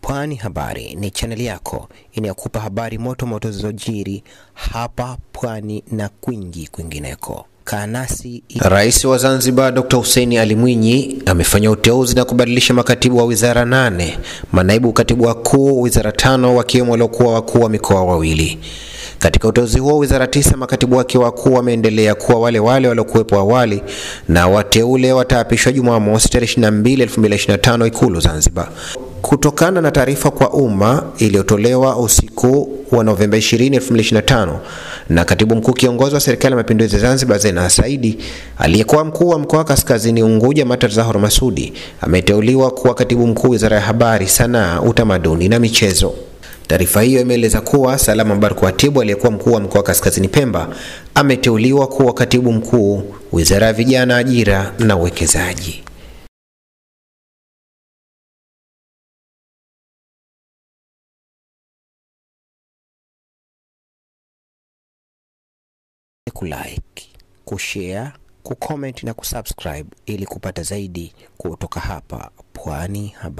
Pwani Habari ni channel yako inayokupa habari moto moto zilizojiri hapa Pwani na kwingineko. Kanasi. Rais wa Zanzibar Dr. Hussein Ali Mwinyi amefanya uteuzi na kubadilisha makatibu wa wizara 8, manaibu katibu wakuu wizara 5 wakiwemo waliokuwa wakuu wa mikoa wawili. Katika uteuzi huo wizara 9 makatibu wake wakuu wameendelea kuwa wale waliokuwepo awali na wateule wataapishwa Jumamosi tarehe 22 2025 Ikulu Zanzibar. Kutokana na taarifa kwa umma iliyotolewa usiku wa Novemba 20, 2025 na katibu mkuu kiongozi wa serikali ya mapinduzi ya Zanzibar Zena Saidi, aliyekuwa mkuu wa mkoa Kaskazini Unguja Matar Zahor Masudi ameteuliwa kuwa katibu mkuu wizara ya habari, sanaa, utamaduni na michezo. Taarifa hiyo imeeleza kuwa Salama Mbarku Atibu aliyekuwa mkuu wa mkoa Kaskazini Pemba ameteuliwa kuwa katibu mkuu wizara ya vijana, ajira na uwekezaji. Kulike, kushare, kucomment na kusubscribe ili kupata zaidi kutoka hapa Pwani Habari.